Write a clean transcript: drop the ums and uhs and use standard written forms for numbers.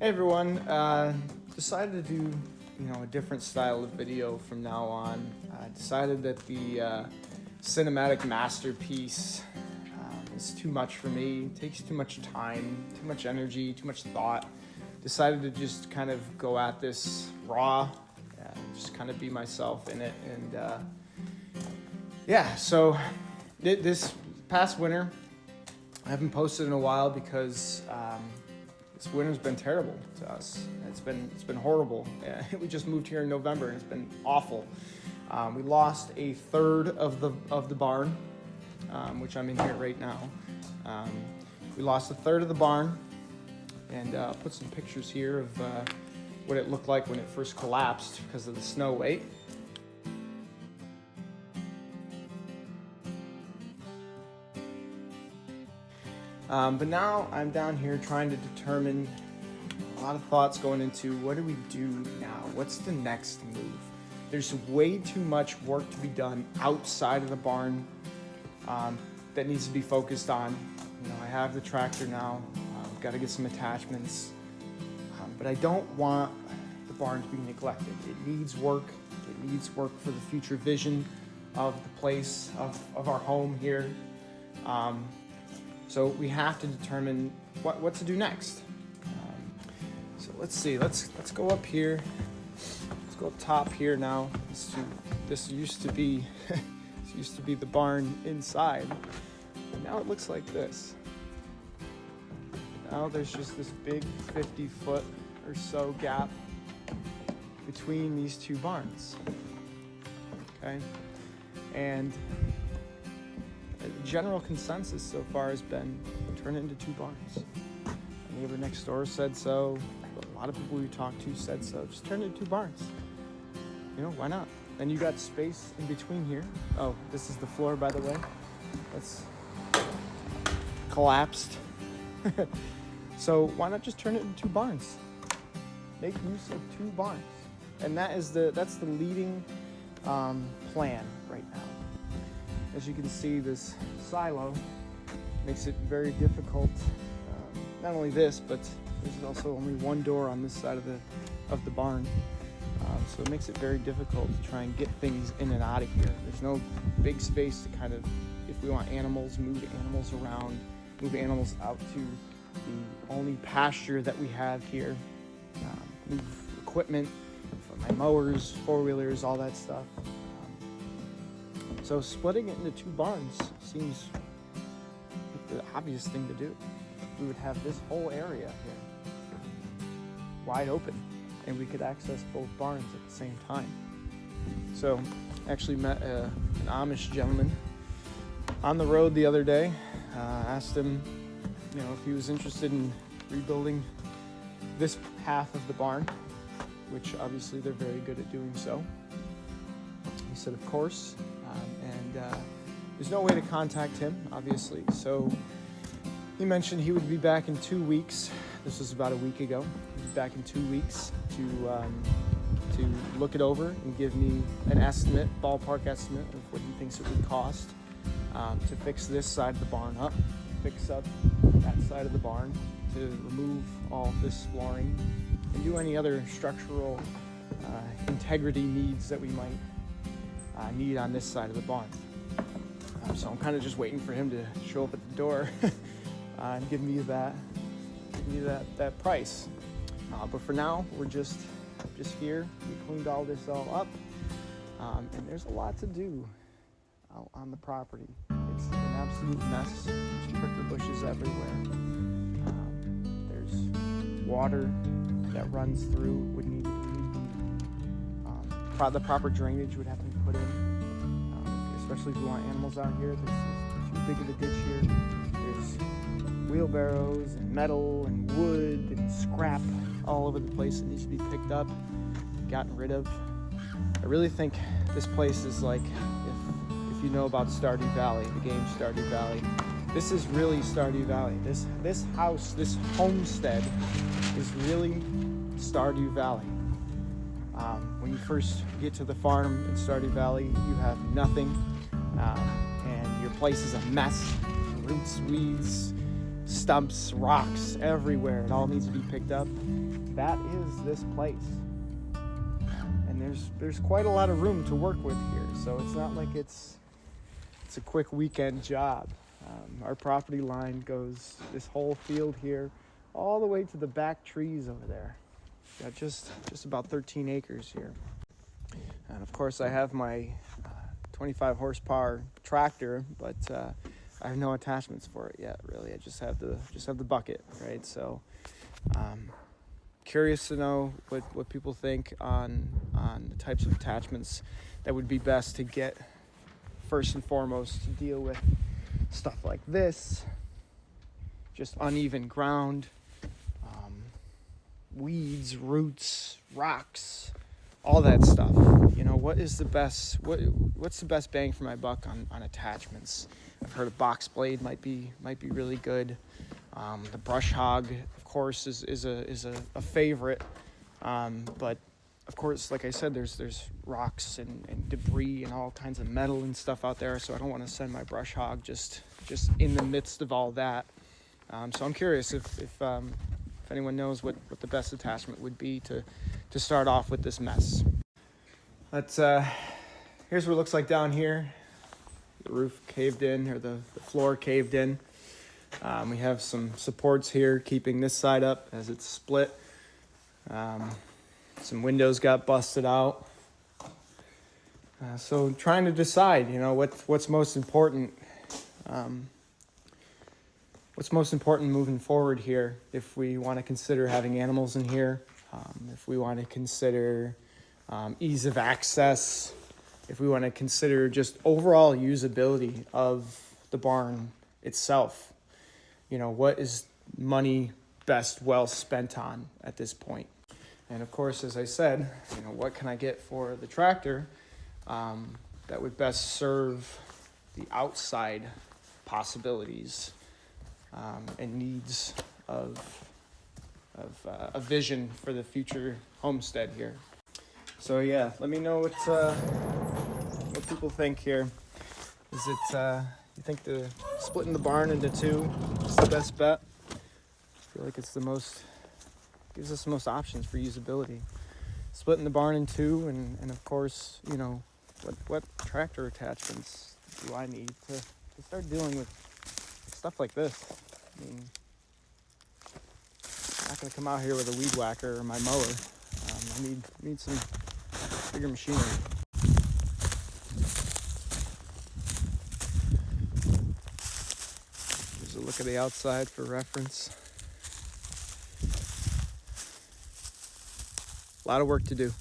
Hey everyone, decided to do a different style of video from now on. Decided that the cinematic masterpiece is too much for me. It takes too much time, too much energy, too much thought. Decided to just kind of go at this raw, just kind of be myself in it. And so this past winter, I haven't posted in a while because this winter's been terrible to us. It's been horrible. We just moved here in November and it's been awful. We lost a third of the barn, which I'm in here right now. We lost a third of the barn, and I'll put some pictures here of what it looked like when it first collapsed because of the snow weight. But now I'm down here trying to determine, a lot of thoughts going into what do we do now? What's the next move? There's way too much work to be done outside of the barn that needs to be focused on. I have the tractor now. I've got to get some attachments. But I don't want the barn to be neglected. It needs work. It needs work for the future vision of the place, of our home here. So we have to determine what to do next. So let's see. Let's go up here. Let's go up top here now. This used to be the barn inside. And now it looks like this. Now there's just this big 50-foot or so gap between these two barns. Okay, and the general consensus so far has been turn it into two barns. The neighbor next door said so. A lot of people we talked to said so. Just turn it into two barns. Why not? Then you got space in between here. Oh, this is the floor, by the way. That's collapsed. So why not just turn it into two barns? Make use of two barns. And that's the leading plan right now. As you can see, this silo makes it very difficult. Not only this, but there's also only one door on this side of the barn. So it makes it very difficult to try and get things in and out of here. There's no big space to kind of, if we want animals, move animals around, move animals out to the only pasture that we have here, move equipment for my mowers, four-wheelers, all that stuff. So splitting it into two barns seems like the obvious thing to do. We would have this whole area here wide open, and we could access both barns at the same time. So I actually met an Amish gentleman on the road the other day. Asked him, if he was interested in rebuilding this half of the barn, which obviously they're very good at doing so. He said, of course. There's no way to contact him, obviously. So he mentioned he would be back in 2 weeks. This was about a week ago. He'd be back in 2 weeks to look it over and give me an estimate, ballpark estimate of what he thinks it would cost to fix this side of the barn up, fix up that side of the barn, to remove all this flooring, and do any other structural integrity needs that we might need on this side of the barn. So I'm kind of just waiting for him to show up at the door and give me that price. But for now, we're just here. We cleaned all this all up, and there's a lot to do out on the property. It's an absolute mess. There's prickle bushes everywhere. There's water that runs through. Would need the proper drainage would have to be put in. Especially if you want animals out here. There's too big of a ditch here. There's wheelbarrows and metal and wood and scrap all over the place that needs to be picked up, gotten rid of. I really think this place is like, if you know about Stardew Valley, the game Stardew Valley, this is really Stardew Valley. This house, this homestead is really Stardew Valley. When you first get to the farm in Stardew Valley, you have nothing, and your place is a mess. Roots, weeds, stumps, rocks everywhere. It all needs to be picked up. That is this place. And there's quite a lot of room to work with here. So it's not like it's a quick weekend job. Our property line goes this whole field here all the way to the back trees over there. Got just about 13 acres here. And of course I have my 25 horsepower tractor, but I have no attachments for it yet, really. I just have the bucket, right? So curious to know what people think on the types of attachments that would be best to get first and foremost to deal with stuff like this, just uneven ground, weeds, roots, rocks, all that stuff. You know, what's the best bang for my buck on attachments? I've heard a box blade might be really good. The brush hog, of course, is a favorite, but of course, like I said, there's rocks and debris and all kinds of metal and stuff out there, so I don't want to send my brush hog just in the midst of all that. So I'm curious if anyone knows what the best attachment would be to start off with this mess. Here's what it looks like down here. The roof caved in, or the floor caved in. We have some supports here keeping this side up as it's split. Some windows got busted out. So trying to decide, you know, what's most important. What's most important moving forward here, if we want to consider having animals in here, if we want to consider ease of access, if we want to consider just overall usability of the barn itself. You know, what is money best well spent on at this point? And of course, as I said, you know, what can I get for the tractor that would best serve the outside possibilities and needs of a vision for the future homestead here. So yeah, let me know what people think here. Is it you think the splitting the barn into two is the best bet? I feel like it's gives us the most options for usability. Splitting the barn in two, and of course, you know, what tractor attachments do I need to start dealing with stuff like this? I mean, I'm not gonna come out here with a weed whacker or my mower. I need some bigger machinery. Here's a look at the outside for reference. A lot of work to do.